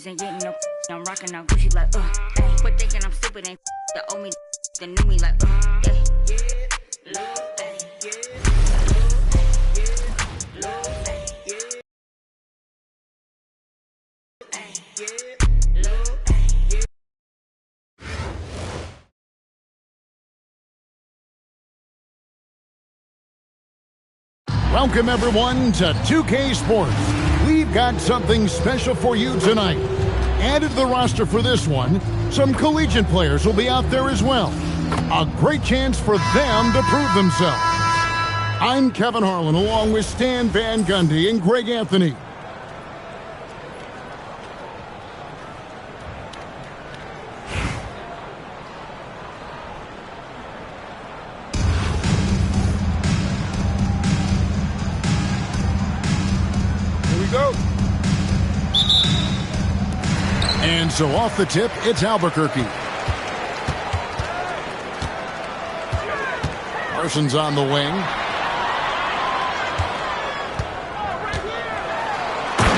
ain't getting no. I'm rocking on Gucci like, ay. Quit thinking I'm stupid, ain't the old me, the new me like, ay. Welcome, everyone, to 2K Sports. We've got something special for you tonight. Added to the roster for this one, some collegiate players will be out there as well. A great chance for them to prove themselves. I'm Kevin Harlan, along with Stan Van Gundy and Greg Anthony. Go. And so off the tip, it's Albuquerque. Parsons on the wing.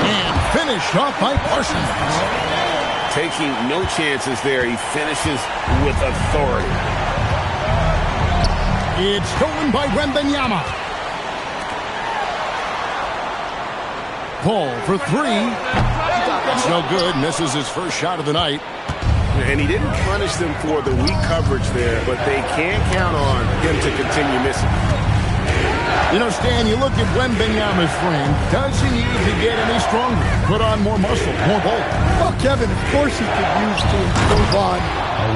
And finished off by Parsons. Taking no chances there. He finishes with authority. It's stolen by Wembanyama. Paul for three. It's no good. Misses his first shot of the night. And he didn't punish them for the weak coverage there, but they can't count on him to continue missing. You know, Stan, you look at Wembanyama's frame. Does he need to get any stronger? Put on more muscle, more bulk? Well, Kevin, of course he could use to improve on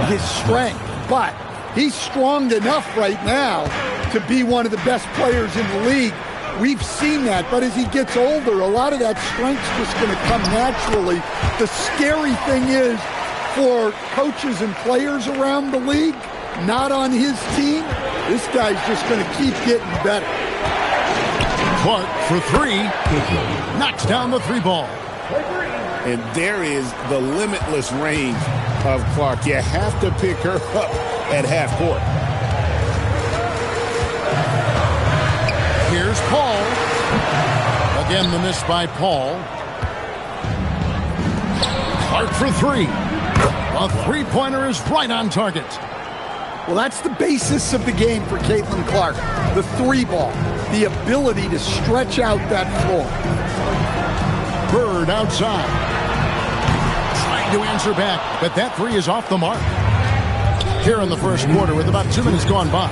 his strength, but he's strong enough right now to be one of the best players in the league. We've seen that, but as he gets older, a lot of that strength's just going to come naturally. The scary thing is, for coaches and players around the league, not on his team, this guy's just going to keep getting better. Clark for three. Knocks down the three ball. And there is the limitless range of Clark. You have to pick her up at half court. Here's Paul. Again, the miss by Paul. Clark for three. A three-pointer is right on target. Well, that's the basis of the game for Caitlin Clark. The three ball. The ability to stretch out that floor. Bird outside. Trying to answer back, but that three is off the mark. Here in the first quarter with about 2 minutes gone by.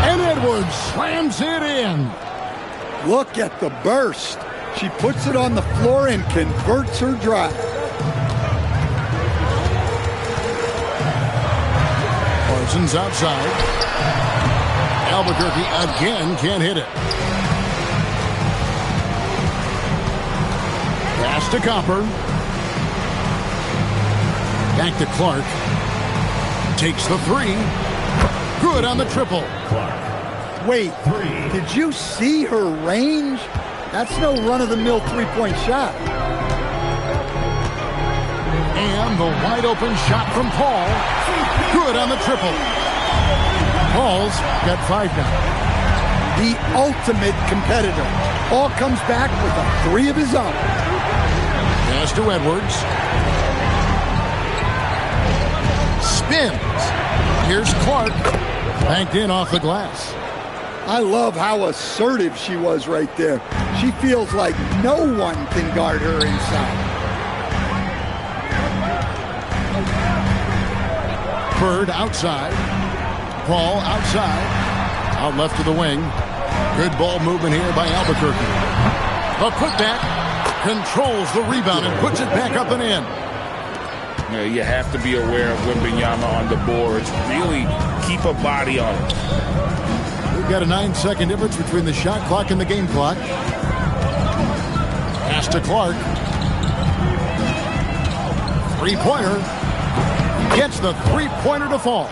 And Edwards slams it in. Look at the burst. She puts it on the floor and converts her drive. Parsons outside. Albuquerque again can't hit it. Pass to Copper. Back to Clark. Takes the three. Good on the triple. Wait, did you see her range? That's no run-of-the-mill three-point shot. And the wide-open shot from Paul. Good on the triple. Paul's got 5 now. The ultimate competitor. Paul comes back with a three of his own. Pass to Edwards. Spins. Here's Clark. Banked in off the glass. I love how assertive she was right there. She feels like no one can guard her inside. Bird outside. Paul outside. Out left to the wing. Good ball movement here by Albuquerque. A putback. Controls the rebound and puts it back up and in. You have to be aware of Wembanyama on the boards. Really keep a body on it. We've got a 9-second difference between the shot clock and the game clock. Pass to Clark. Three-pointer. Gets the three-pointer to fall.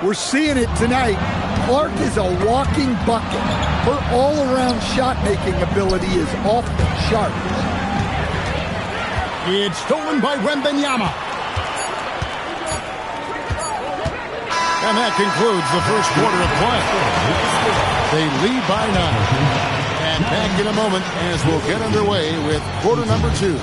We're seeing it tonight. Clark is a walking bucket. Her all-around shot-making ability is off the charts. It's stolen by Wembanyama. And that concludes the first quarter of play. They lead by 9. And back in a moment as we'll get underway with quarter number 2.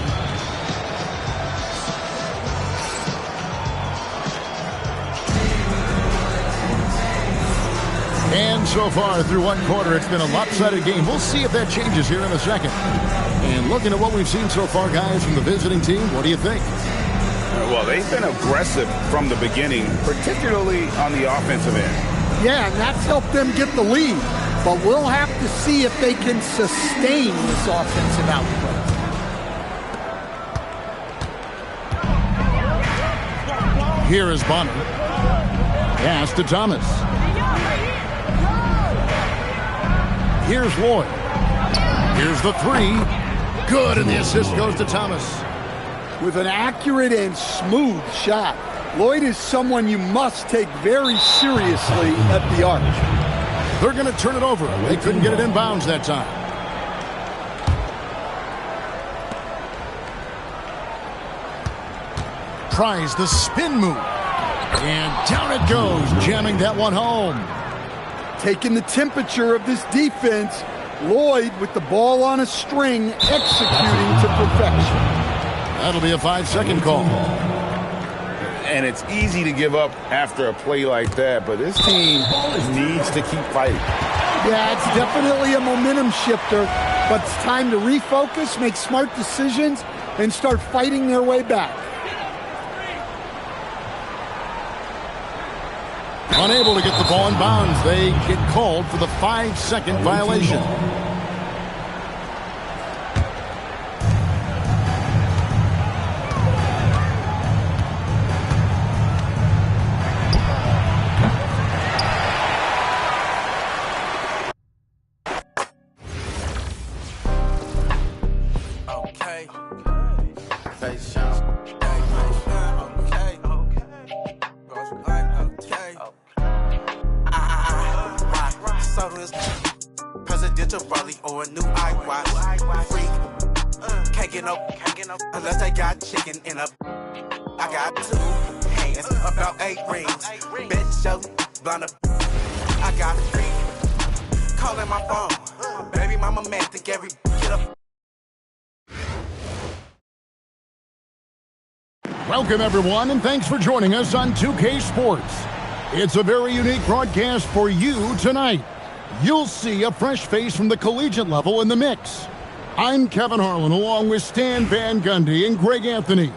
so far through one quarter. It's been a lopsided game. We'll see if that changes here in a second. And looking at what we've seen so far, guys, from the visiting team, what do you think? Well, they've been aggressive from the beginning, particularly on the offensive end. Yeah, and that's helped them get the lead. But we'll have to see if they can sustain this offensive output. Here is Bonner. Pass to Thomas. Here's Lloyd. Here's the three. Good, and the assist goes to Thomas. With an accurate and smooth shot, Lloyd is someone you must take very seriously at the arc. They're going to turn it over. They couldn't get it in bounds that time. Tries the spin move. And down it goes, jamming that one home. Taking the temperature of this defense, Lloyd with the ball on a string, executing to perfection. That'll be a 5-second call. And it's easy to give up after a play like that, but this team needs to keep fighting. Yeah, it's definitely a momentum shifter, but it's time to refocus, make smart decisions, and start fighting their way back. Unable to get the ball in bounds, they get called for the 5-second violation. Presidential rally or a new iWatch. Freak. Can't get no unless they got chicken in a. I got 2 hands, about 8 rings. Bitch, yo, blind up. I got 3. Calling my phone. Baby mama man, think every get up. Welcome, everyone, and thanks for joining us on 2K Sports. It's a very unique broadcast for you tonight. You'll see a fresh face from the collegiate level in the mix. I'm Kevin Harlan, along with Stan Van Gundy and Greg Anthony.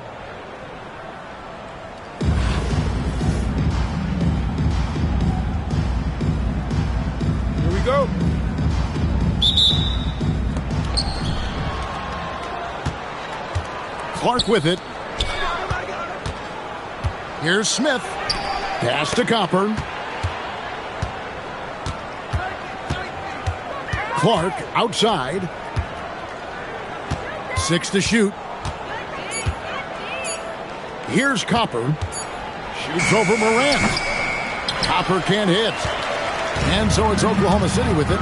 Here we go. Clark with it. Here's Smith. Pass to Copper. Clark outside. 6 to shoot. Here's Copper. Shoots over Morant. Copper can't hit. And so it's Oklahoma City with it.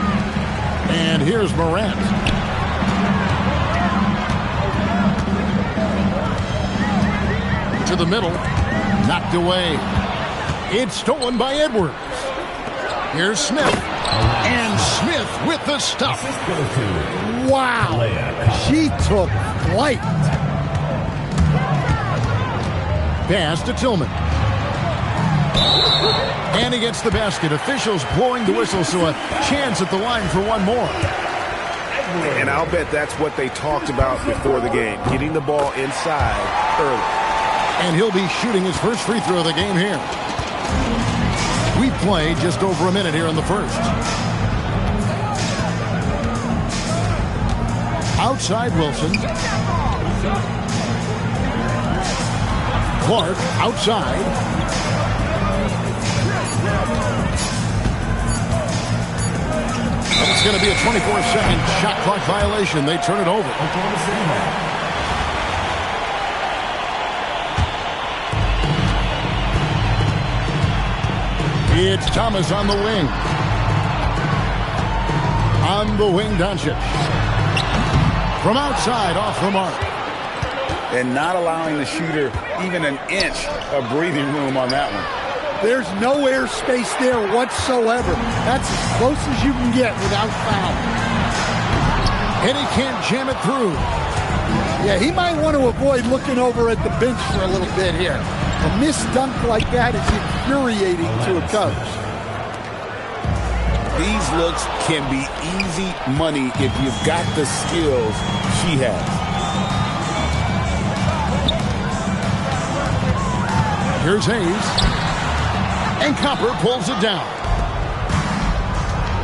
And here's Morant. To the middle. Knocked away. It's stolen by Edwards. Here's Smith. And Smith with the stuff. Wow. She took flight. Pass to Tillman. And he gets the basket. Officials blowing the whistle, so a chance at the line for one more. And I'll bet that's what they talked about before the game, getting the ball inside early. And he'll be shooting his first free throw of the game here. We play just over a minute here in the first. Outside Wilson. Clark outside. And it's going to be a 24-second shot clock violation. They turn it over. It's Thomas on the wing. On the wing, Doncic. From outside, off the mark. And not allowing the shooter even an inch of breathing room on that one. There's no air space there whatsoever. That's as close as you can get without foul. And he can't jam it through. Yeah, he might want to avoid looking over at the bench for a little bit here. A missed dunk like that is infuriating to a coach. These looks can be easy money if you've got the skills she has. Here's Hayes. And Copper pulls it down.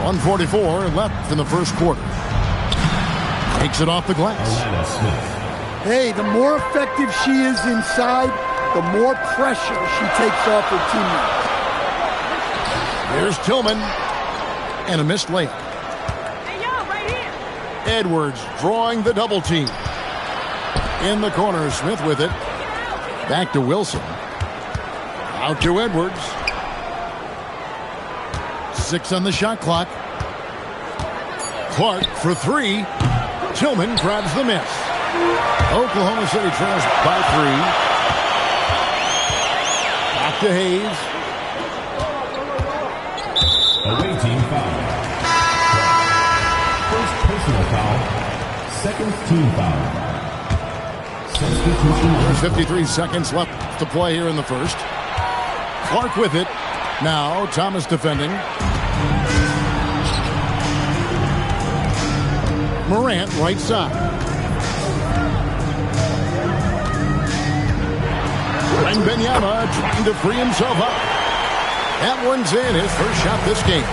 1:44 left in the first quarter. Takes it off the glass. Hey, the more effective she is inside, the more pressure she takes off her teammates. Here's Tillman. And a missed layup. Edwards drawing the double team. In the corner, Smith with it. Back to Wilson. Out to Edwards. 6 on the shot clock. Clark for 3. Tillman grabs the miss. Oklahoma City trails by 3. Back to Hayes. Away team foul. First personal foul. Second team foul. Substitution. There's 53 seconds left to play here in the first. Clark with it. Now Thomas defending. Morant right side. Wembanyama trying to free himself up. That one's in, his first shot this game.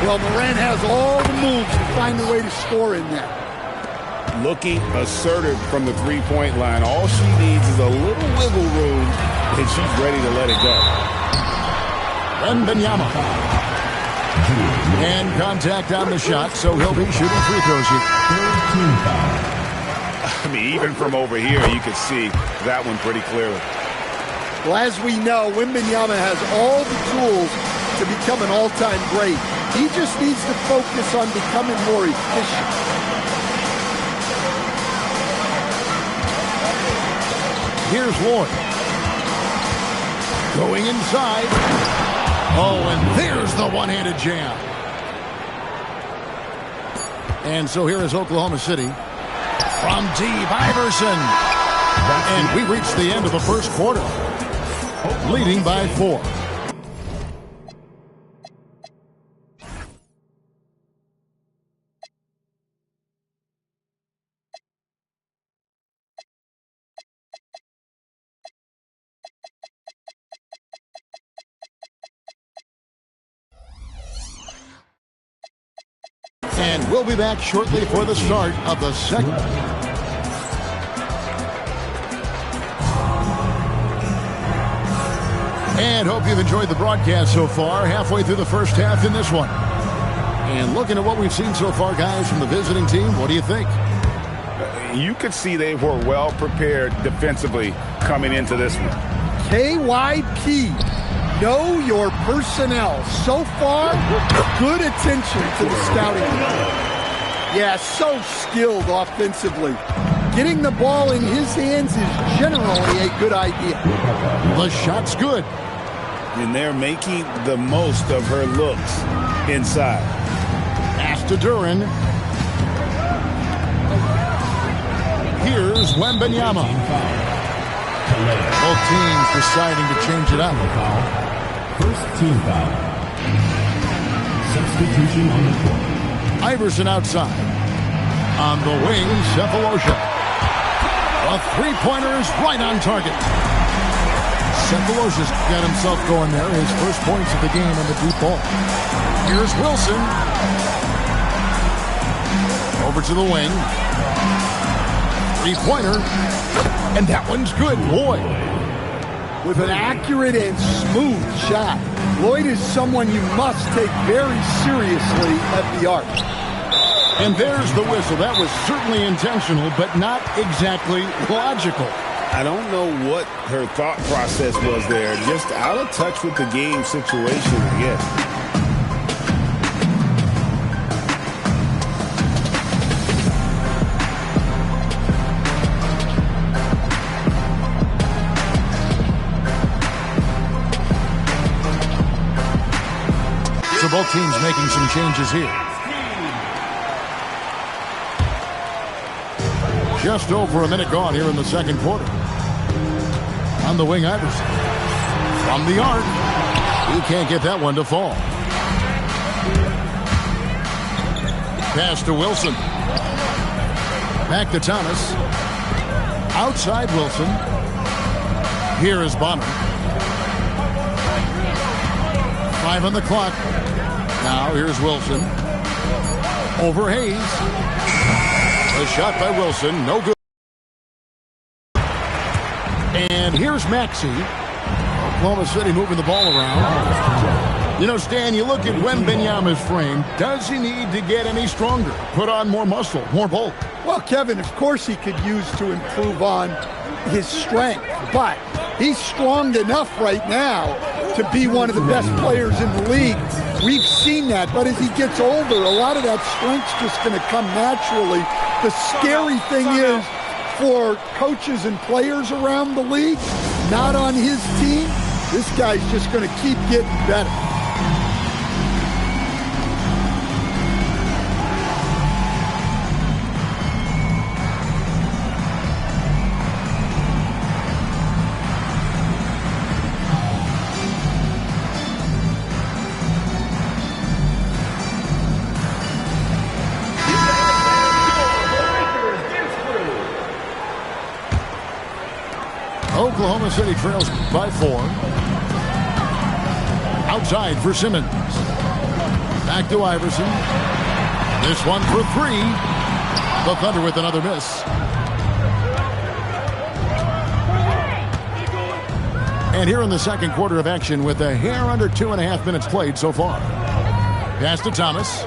Well, Morant has all the moves to find a way to score in there. Looking assertive from the three-point line. All she needs is a little wiggle room, and she's ready to let it go. Wembanyama. And contact on the shot, so he'll be shooting free throws here. I mean, even from over here, you can see that one pretty clearly. Well, as we know, Wembanyama has all the tools to become an all-time great. He just needs to focus on becoming more efficient. Here's Lloyd. Going inside. Oh, and there's the one-handed jam. And so here is Oklahoma City. From deep, Iverson. And we reached the end of the first quarter. Leading by 4. And we'll be back shortly for the start of the second. And hope you've enjoyed the broadcast so far. Halfway through the first half in this one. And looking at what we've seen so far, guys, from the visiting team, what do you think? You could see they were well prepared defensively coming into this one. KYP, know your personnel. So far, good attention to the scouting. Yeah, so skilled offensively. Getting the ball in his hands is generally a good idea. The shot's good. And they're making the most of her looks inside. Pass to Duran. Here's Wembanyama. Both teams deciding to change it up. First team foul. Substitution on the court. Iverson outside. On the wing, Cephalosha. A three-pointer's right on target. Cephalosha's got himself going there. His first points of the game on the deep ball. Here's Wilson. Over to the wing. Three-pointer. And that one's good. Lloyd. With an accurate and smooth shot. Lloyd is someone you must take very seriously at the arc. And there's the whistle. That was certainly intentional, but not exactly logical. I don't know what her thought process was there. Just out of touch with the game situation, I guess. So both teams making some changes here. Just over a minute gone here in the second quarter. On the wing, Iverson. From the arc. He can't get that one to fall. Pass to Wilson. Back to Thomas. Outside Wilson. Here is Bonner. 5 on the clock. Now here's Wilson. Over Hayes. A shot by Wilson. No good. And here's Maxey. Oklahoma City moving the ball around. You know, Stan, you look at Wembanyama's frame. Does he need to get any stronger? Put on more muscle, more bulk? Well, Kevin, of course he could use to improve on his strength, but he's strong enough right now to be one of the best players in the league. We've seen that, but as he gets older, a lot of that strength's just going to come naturally. The scary thing is for coaches and players around the league, not on his team, this guy's just going to keep getting better. Oklahoma City trails by 4. Outside for Simmons. Back to Iverson. This one for 3. The Thunder with another miss. And here in the second quarter of action with a hair under 2.5 minutes played so far. Pass to Thomas.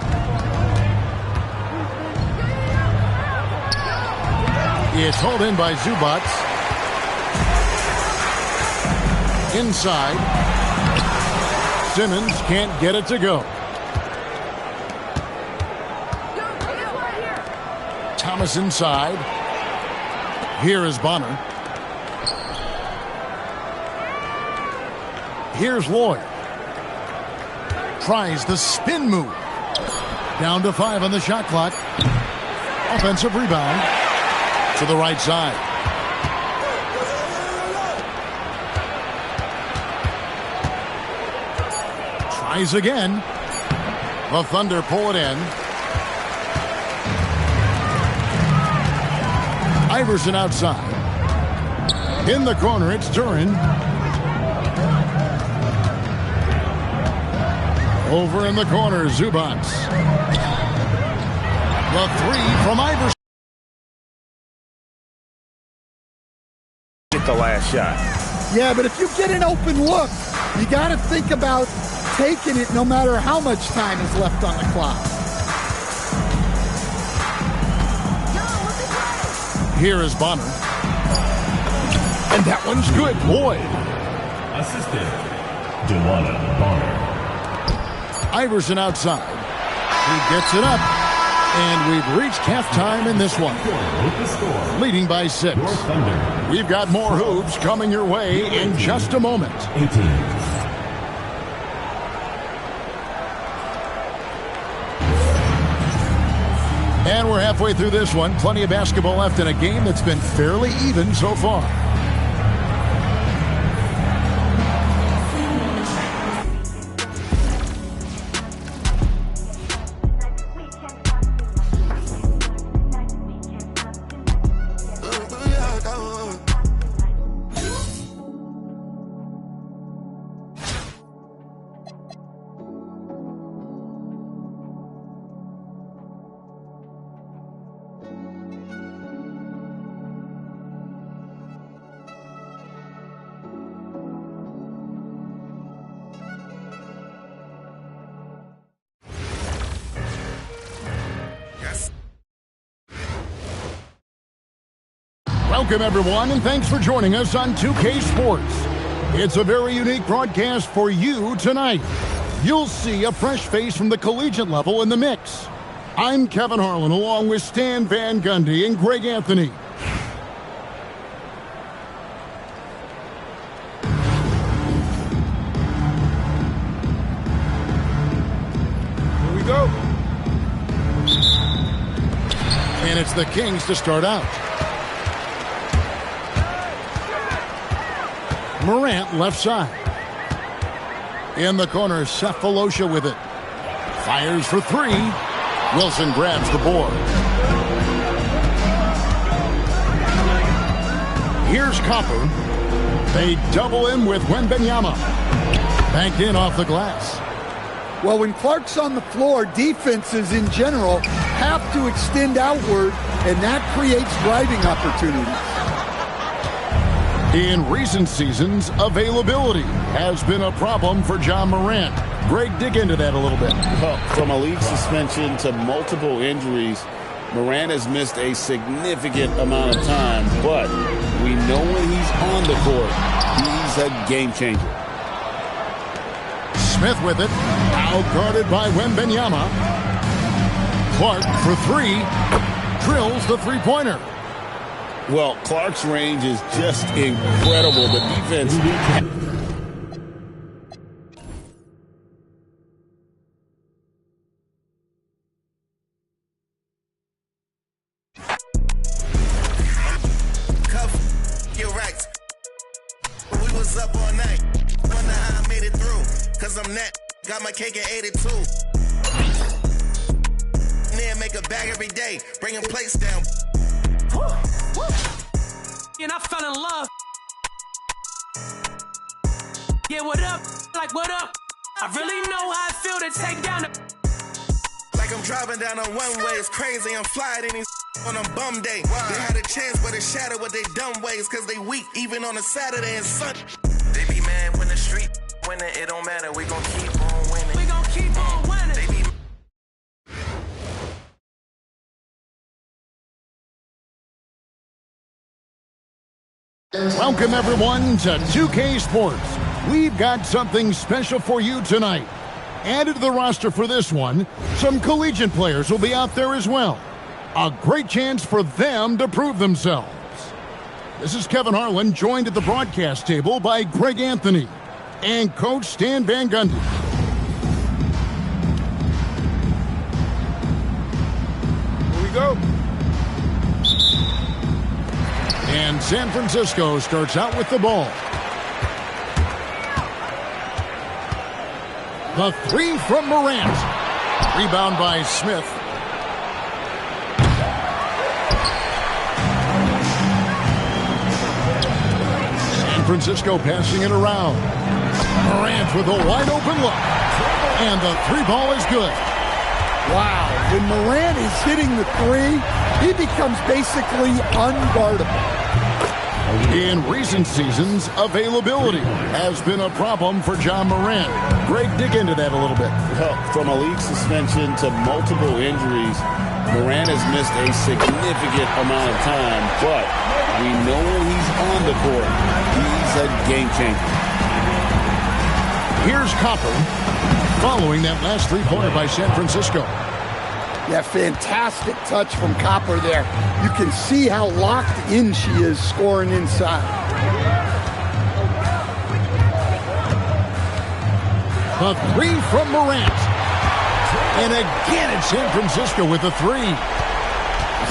It's hauled in by Zubats. Inside. Simmons can't get it to go. Thomas inside. Here is Bonner. Here's Lloyd. Tries the spin move. Down to 5 on the shot clock. Offensive rebound to the right side. Tries again. The Thunder pull it in. Iverson outside. In the corner, it's Duran. Over in the corner, Zubats. The 3 from Iverson. Get the last shot. Yeah, but if you get an open look, you got to think about taking it no matter how much time is left on the clock. Here is Bonner. And that one's good. Boy. Assistant, Delana Bonner. Iverson outside. He gets it up. And we've reached halftime in this one. With the score, Leading by 6. your Thunder, We've got more hoops coming your way in just a moment. 18. And we're halfway through this one. Plenty of basketball left in a game that's been fairly even so far. Welcome, everyone, and thanks for joining us on 2K Sports. It's a very unique broadcast for you tonight. You'll see a fresh face from the collegiate level in the mix. I'm Kevin Harlan, along with Stan Van Gundy and Greg Anthony. Here we go. And it's the Kings to start out. Morant left side. In the corner, Cephalosha with it. Fires for 3. Wilson grabs the board. Here's Copper. They double him with Wembanyama. Banked in off the glass. Well, when Clark's on the floor, defenses in general have to extend outward, and that creates driving opportunities. In recent seasons, availability has been a problem for John Morant. Greg, dig into that a little bit. Well, from a league suspension to multiple injuries, Morant has missed a significant amount of time, but we know when he's on the court, he's a game changer. Smith with it, out guarded by Wembanyama. Clark for three, drills the three-pointer. Well, Clark's range is just incredible. The defense... You're right. We was up all night. Wonder how I made it through. Cause I'm net. Got my cake at 82. And then make a bag every day. Bringing plates down. And I fell in love. Yeah, what up? Like, what up? I really know how I feel to take down the... Like I'm driving down on one way. It's crazy. I'm flying in these on a bum day. Why? They had a chance, but it shattered with they dumb ways. Cause they weak, even on a Saturday and Sunday. They be mad when the street winning. It don't matter. We gon' keep on winning. We gon' keep on winning. They be Welcome, everyone, to 2K Sports. We've got something special for you tonight. Added to the roster for this one, some collegiate players will be out there as well. A great chance for them to prove themselves. This is Kevin Harlan, joined at the broadcast table by Greg Anthony and Coach Stan Van Gundy. Here we go. And San Francisco starts out with the ball. The three from Morant. Rebound by Smith. San Francisco passing it around. Morant with a wide open look. And the three ball is good. Wow, when Morant is hitting the three, he becomes basically unguardable. In recent seasons, availability has been a problem for John Morant. Greg, dig into that a little bit. Well, from a league suspension to multiple injuries, Morant has missed a significant amount of time, but we know when he's on the court, he's a game changer. Here's Copper, following that last three-pointer by San Francisco. Yeah, fantastic touch from Copper there. You can see how locked in she is scoring inside. The three from Morant. And again it's San Francisco with a three.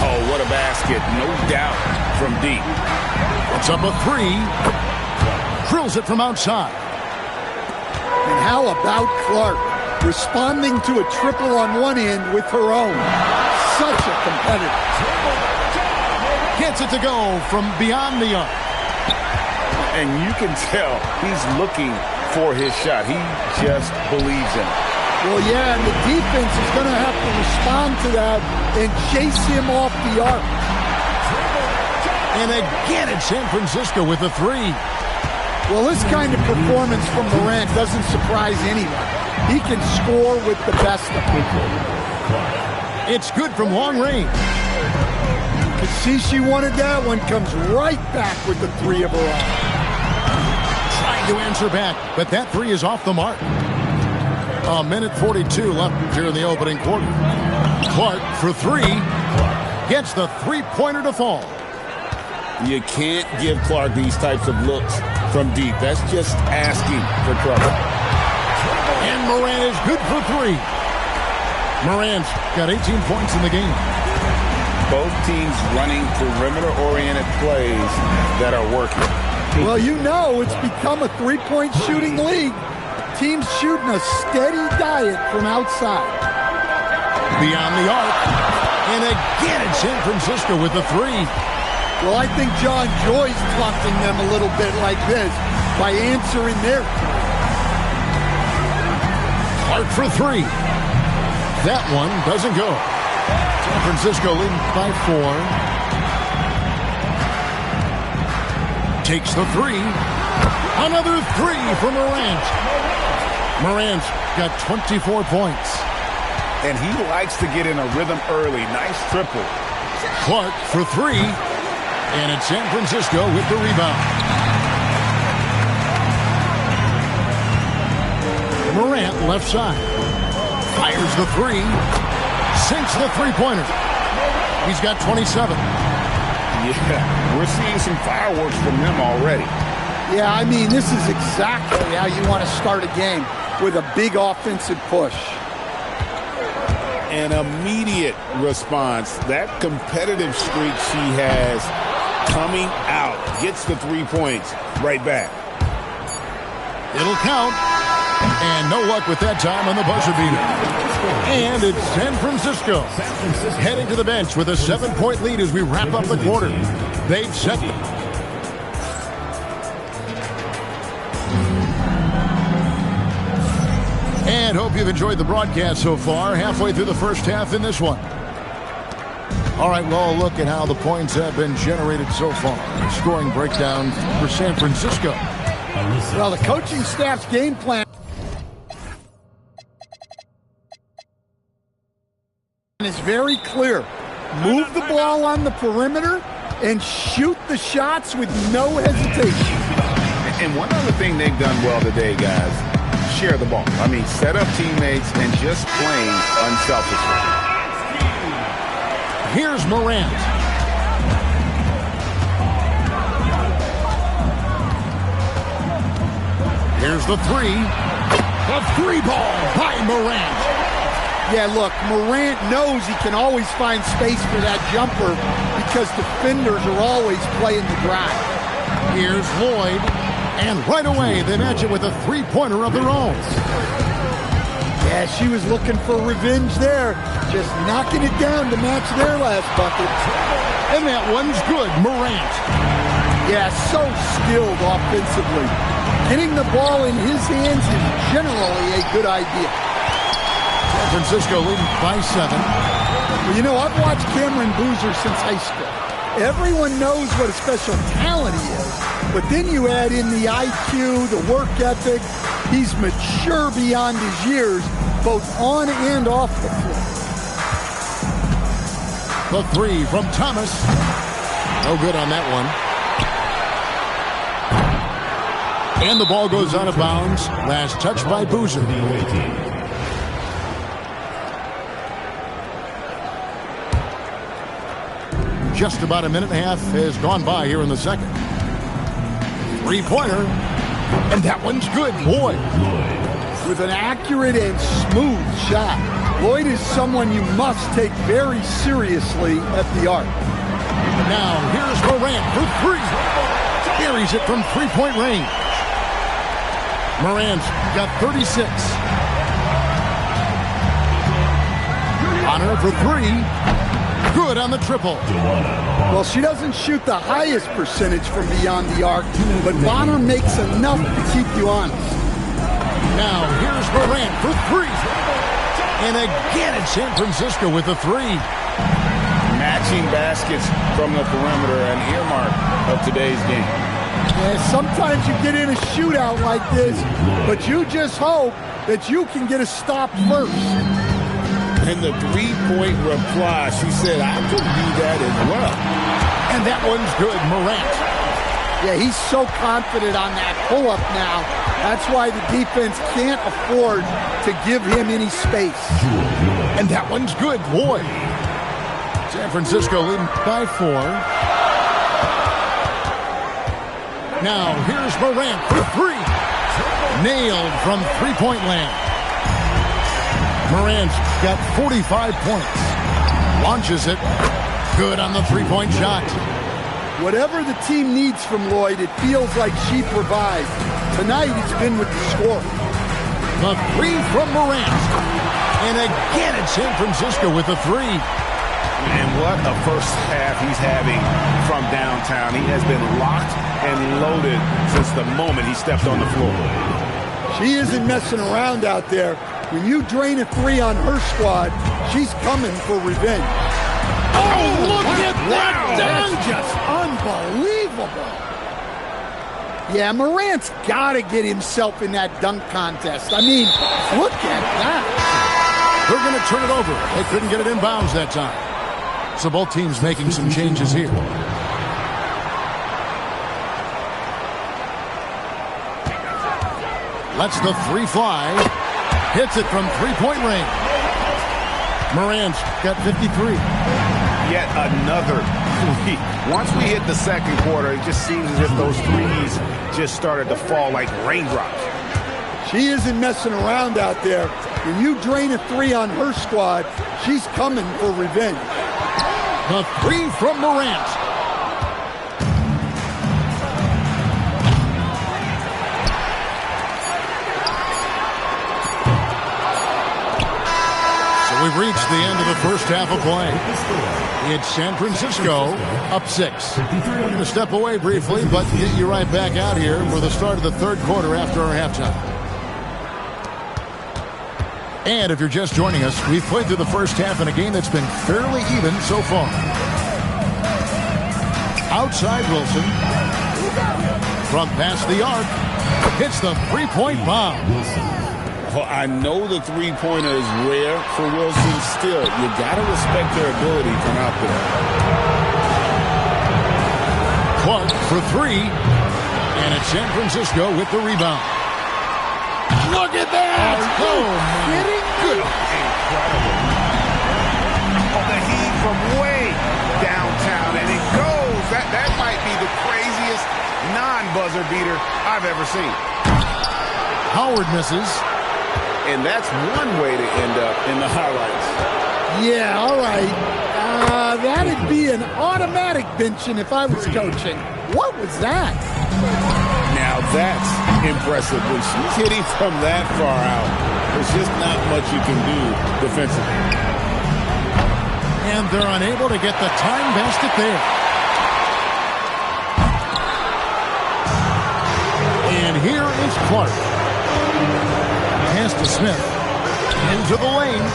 Oh, what a basket. No doubt from deep. It's up a three. Drills it from outside. And how about Clark? Responding to a triple on one end with her own. Such a competitor. Gets it to go from beyond the arc. And you can tell he's looking for his shot. He just believes in it. Well, yeah, and the defense is going to have to respond to that and chase him off the arc. And again it's San Francisco with a three. Well, this kind of performance from Morant doesn't surprise anyone. He can score with the best of people. It's good from long range. You can see she wanted that one. Comes right back with the three of her own. Trying to answer back, but that three is off the mark. A minute 42 left here in the opening quarter. Clark for three. Gets the three-pointer to fall. You can't give Clark these types of looks from deep. That's just asking for trouble. And Morant is good for three. Morant's got 18 points in the game. Both teams running perimeter-oriented plays that are working. Well, you know it's become a three-point shooting league. Teams shooting a steady diet from outside. Beyond the arc. And again, it's San Francisco with the three. Well, I think John Joy's taunting them a little bit like this by answering their. Clark for three. That one doesn't go. San Francisco leading by 4. Takes the three. Another three for Morant. Morant's got 24 points. And he likes to get in a rhythm early. Nice triple. Clark for three. And it's San Francisco with the rebound. Morant left side. Fires the three. Sinks the three-pointer. He's got 27. Yeah, we're seeing some fireworks from them already. Yeah, I mean, this is exactly how you want to start a game, with a big offensive push. An immediate response. That competitive streak she has coming out. Gets the 3 points right back. It'll count. And no luck with that time on the buzzer beater. And it's San Francisco heading to the bench with a 7-point lead as we wrap up the quarter. They've set it. And hope you've enjoyed the broadcast so far. Halfway through the first half in this one. All right, well, look at how the points have been generated so far. Scoring breakdown for San Francisco. Well, the coaching staff's game plan is very clear. Move the ball on the perimeter and shoot the shots with no hesitation. And one other thing they've done well today, guys, share the ball. I mean, set up teammates and just playing unselfishly. Here's Morant. Here's the three. A three ball by Morant. Yeah, look, Morant knows he can always find space for that jumper because defenders are always playing the drive. Here's Lloyd. And right away, they match it with a three-pointer of their own. Yeah, she was looking for revenge there. Just knocking it down to match their last bucket. And that one's good, Morant. Yeah, so skilled offensively. Getting the ball in his hands is generally a good idea. San Francisco leading by 7. Well, you know, I've watched Cameron Boozer since high school. Everyone knows what a special talent he is. But then you add in the IQ, the work ethic. He's mature beyond his years, both on and off the floor. The three from Thomas. No good on that one. And the ball goes out of bounds. Last touch by Boozer. Just about a minute and a half has gone by here in the second. Three-pointer. And that one's good. Lloyd. With an accurate and smooth shot. Lloyd is someone you must take very seriously at the arc. Now here's Morant for three. Buries it from three-point range. Morant's got 36. Bonner for three. Good on the triple. Well, she doesn't shoot the highest percentage from beyond the arc, but Bonner makes enough to keep you honest. Now here's Morant for three. And again it's San Francisco with a three. Matching baskets from the perimeter, an earmark of today's game. Yeah, sometimes you get in a shootout like this, but you just hope that you can get a stop first. And the three-point reply, she said, I can do that as well. And that one's good, Morant. Yeah, he's so confident on that pull-up now. That's why the defense can't afford to give him any space. And that one's good, Lloyd. San Francisco leading by 4. Now here's Morant for three. Nailed from three-point land. Morant's got 45 points. Launches it. Good on the three-point shot. Whatever the team needs from Lloyd, it feels like she provides. Tonight, it's been with the score. The three from Morant. And again, it's San Francisco with a three. And what a first half he's having from downtown. He has been locked and loaded since the moment he stepped on the floor. She isn't messing around out there. When you drain a three on her squad, she's coming for revenge. Oh, look at that That's dunk! just unbelievable. Yeah, Morant's got to get himself in that dunk contest. I mean, look at that. They're going to turn it over. They couldn't get it in bounds that time. So both teams making some changes here. Lets the three fly. Hits it from three-point range. Morant's got 53. Yet another three. Once we hit the second quarter, it just seems as if those threes just started to fall like raindrops. She isn't messing around out there. When you drain a three on her squad, she's coming for revenge. The three from Morant. So we've reached the end of the first half of play. It's San Francisco up 6. We're going to step away briefly, but get you right back out here for the start of the third quarter after our halftime. And if you're just joining us, we've played through the first half in a game that's been fairly even so far. Outside Wilson. From past the arc. Hits the three-point bomb. Well, I know the three-pointer is rare for Wilson. Still, you got to respect their ability from out there. Clark for three. And it's San Francisco with the rebound. Look at that! Oh, Kidding me? Incredible. Oh, the heat from way downtown, and it goes. That might be the craziest non-buzzer beater I've ever seen. Howard misses. And that's one way to end up in the highlights. Yeah, all right. That'd be an automatic benching if I was coaching. What was that? Now that's impressive. When she's hitting from that far out, there's just not much you can do defensively. And they're unable to get the time basket there. And here is Clark. Pass to Smith. Into the lane.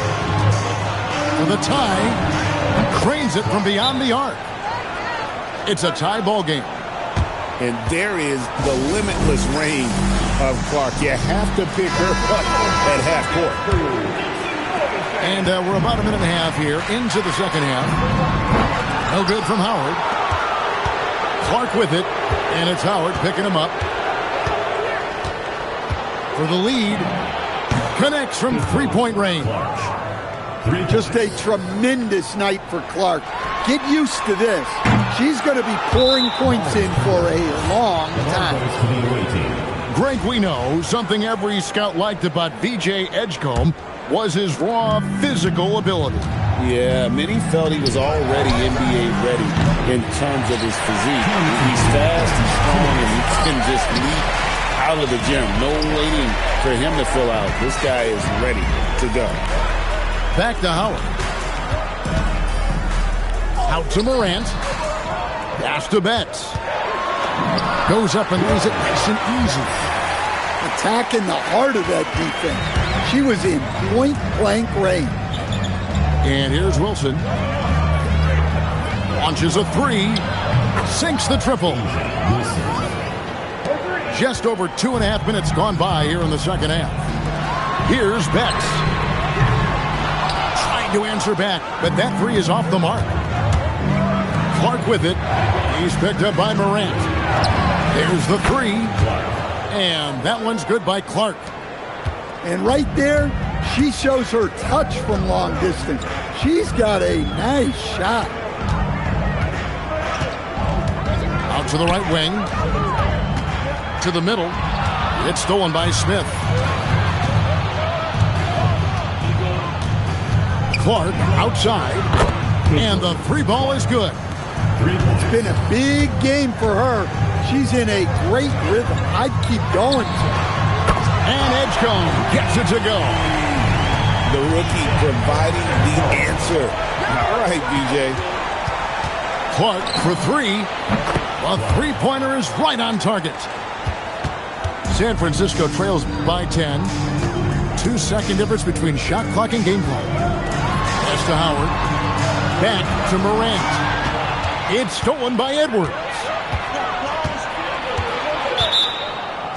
For the tie. Cranes it from beyond the arc. It's a tie ball game. And there is the limitless range of Clark. You have to pick her up at half court. And we're about a minute and a half here into the second half. No good from Howard. Clark with it. And it's Howard picking him up. For the lead. Connects from three-point range. Just a tremendous night for Clark. Get used to this. She's going to be pouring points in for a long time. Greg, we know something every scout liked about VJ Edgecombe was his raw physical ability. Yeah, many felt he was already NBA ready in terms of his physique. He's fast, he's strong, and he can just leap out of the gym. No waiting for him to fill out. This guy is ready to go. Back to Howard. Out to Morant. Pass to Betts. Goes up and lays it nice and easy. Attacking the heart of that defense. She was in point-blank range. And here's Wilson. Launches a three. Sinks the triple. Just over 2.5 minutes gone by here in the second half. Here's Betts. Trying to answer back, but that three is off the mark. Clark with it. He's picked up by Morant. There's the three. And that one's good by Clark. And right there, she shows her touch from long distance. She's got a nice shot. Out to the right wing. To the middle. It's stolen by Smith. Clark outside. And the three ball is good. It's been a big game for her. She's in a great rhythm. I'd keep going. And Edgecombe gets it to go. The rookie providing the answer. All right, BJ. Clark for three. A three-pointer is right on target. San Francisco trails by 10. 2-second difference between shot clock and game clock. Pass to Howard. Back to Morant. It's stolen by Edwards.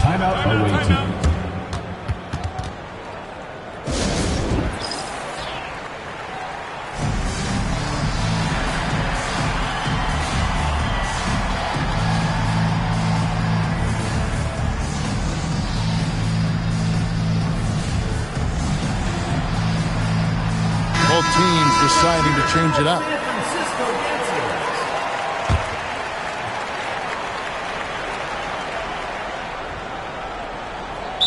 Timeout away team. Both teams deciding to change it up.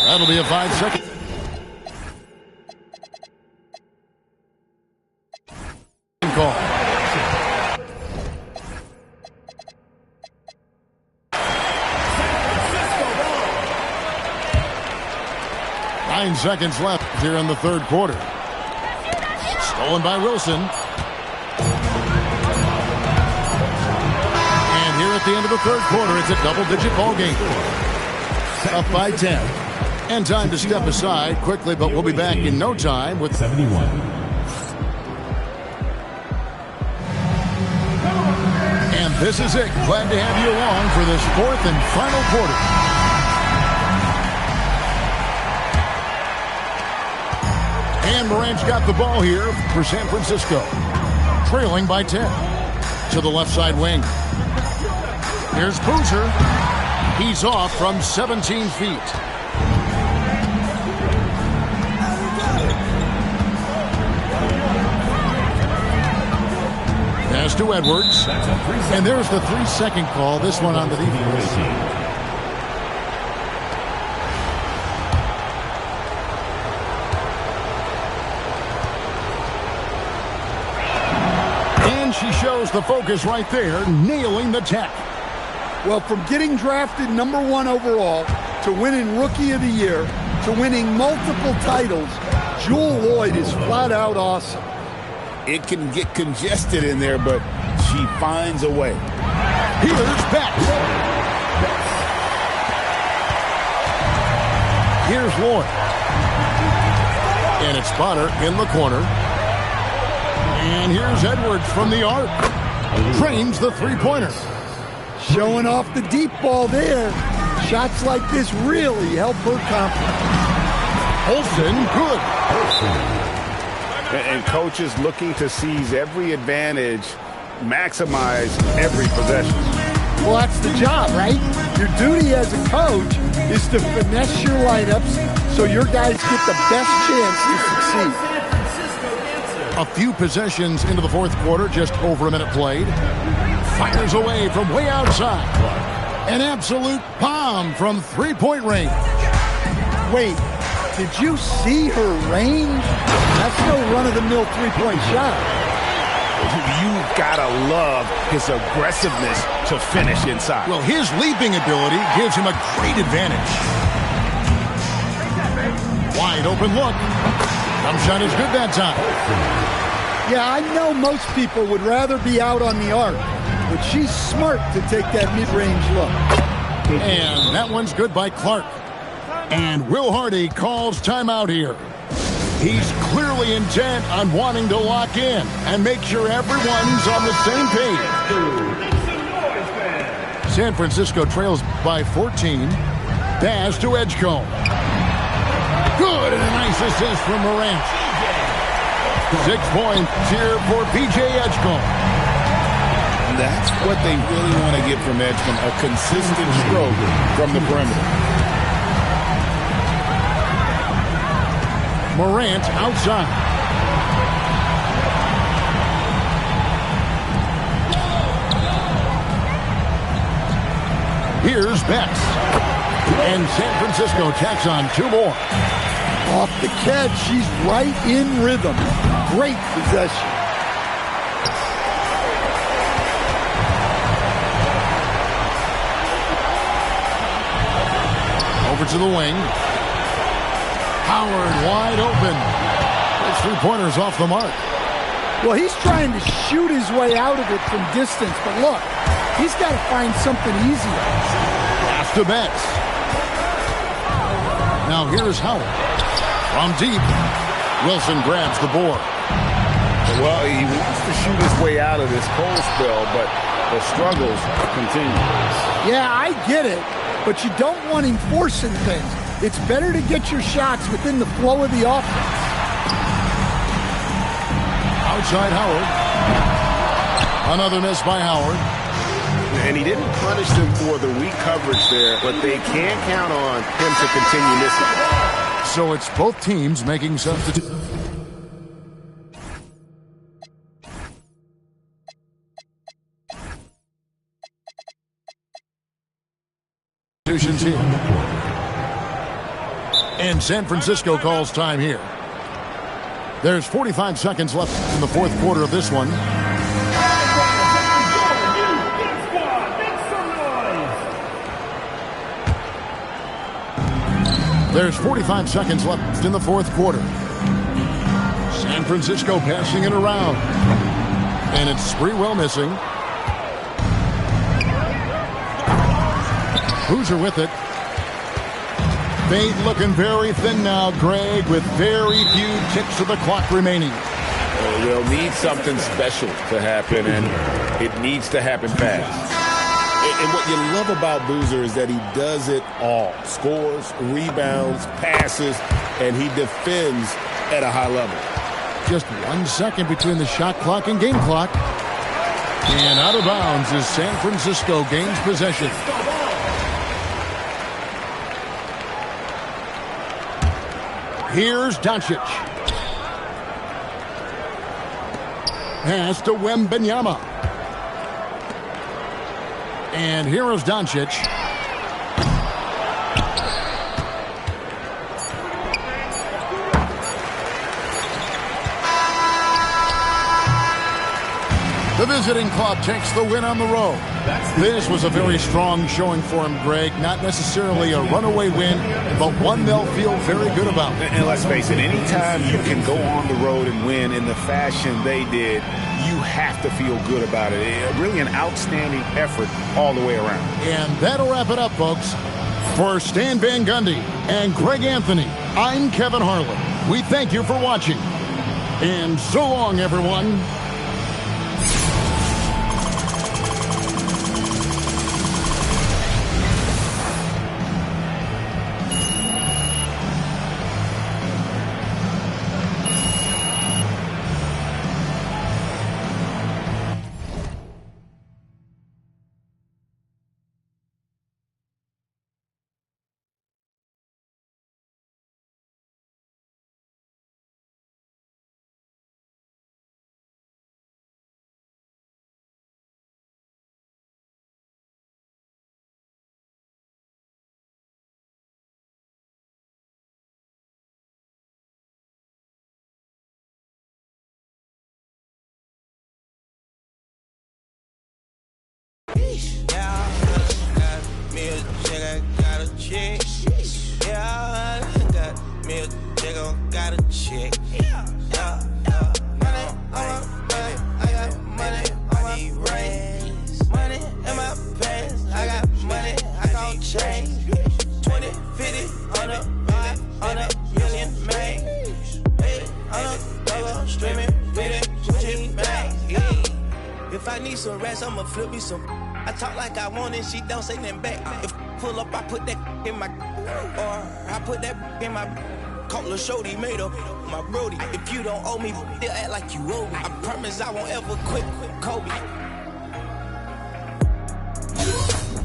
That'll be a 5-second call. Nine seconds left here in the third quarter. Stolen by Wilson. And here at the end of the third quarter, it's a double-digit ball game. Up by 10. And time to step aside quickly, but we'll be back in no time with 71. And this is it. Glad to have you along for this fourth and final quarter. And Morant's got the ball here for San Francisco. Trailing by 10. To the left side wing. Here's Boozer. He's off from 17 feet. Pass to Edwards. And there's the 3-second call. This one on the defense. And she shows the focus right there, nailing the tech. Well, from getting drafted number 1 overall to winning Rookie of the Year to winning multiple titles, Jewell Loyd is flat out awesome. It can get congested in there, but she finds a way. Here's Betts. Here's Loyd. And it's Bonner in the corner. And here's Edwards from the arc. Trains the three-pointer. Showing off the deep ball there. Shots like this really help her confidence. Olsen, good. And coaches looking to seize every advantage, maximize every possession. Well, that's the job, right? Your duty as a coach is to finesse your lineups so your guys get the best chance to succeed. A few possessions into the fourth quarter, just over a minute played. Fires away from way outside. An absolute bomb from three-point range. Wait, did you see her range? That's no run-of-the-mill three-point shot. You've got to love his aggressiveness to finish inside. Well, his leaping ability gives him a great advantage. Wide open look. Jump shot is good that time. Yeah, I know most people would rather be out on the arc, but she's smart to take that mid-range look. And that one's good by Clark. And Will Hardy calls timeout here. He's clearly intent on wanting to lock in and make sure everyone's on the same page. San Francisco trails by 14. Pass to Edgecombe. Good, and a nice assist from Morant. 6 points here for P.J. Edgecombe. That's what they really want to get from Edgecombe, a consistent stroke from the perimeter. Morant outside. Here's Betts. And San Francisco tacks on 2 more. Off the catch, she's right in rhythm. Great possession. Over to the wing. Howard wide open. Those three-pointers off the mark. Well, he's trying to shoot his way out of it from distance, but look, he's got to find something easier. Pass to Betts. Now here's Howard. From deep, Wilson grabs the board. Well, he wants to shoot his way out of this cold spell, but the struggles continue. Yeah, I get it, but you don't want him forcing things. It's better to get your shots within the flow of the offense. Outside Howard. Another miss by Howard. And he didn't punish them for the weak coverage there, but they can't count on him to continue missing. So it's both teams making substitutions. Here. And San Francisco calls time here. There's 45 seconds left in the fourth quarter of this one. There's 45 seconds left in the fourth quarter. San Francisco passing it around. And it's Sprewell missing. Hoosier with it. Fate looking very thin now, Greg, with very few ticks of the clock remaining. They'll need something special to happen, and it needs to happen fast. And what you love about Boozer is that he does it all. Scores, rebounds, passes, and he defends at a high level. Just 1 second between the shot clock and game clock. And out of bounds as San Francisco gains possession. Here's Doncic. Pass to Wembanyama. And here is Doncic. The visiting club takes the win on the road. This was a very strong showing for him, Greg. Not necessarily a runaway win, but one they'll feel very good about. And let's face it, anytime you can go on the road and win in the fashion they did, you have to feel good about it. Really an outstanding effort all the way around. And that'll wrap it up, folks. For Stan Van Gundy and Greg Anthony, I'm Kevin Harlan. We thank you for watching. And so long, everyone. If I need some rest, I'ma flip me some. I talk like I want it, she don't say nothing back. If pull up, I put that in my, or I put that in my. Call a shorty, made up my brody. If you don't owe me, they'll act like you owe me. I promise I won't ever quit Kobe.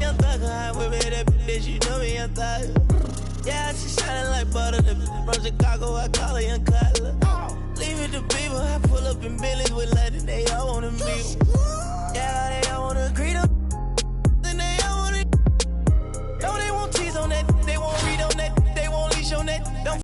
Young thugger, I whip it that bitch, you know me, young thugger. Yeah, she shining like butter, the from Chicago, I call her young Cutler.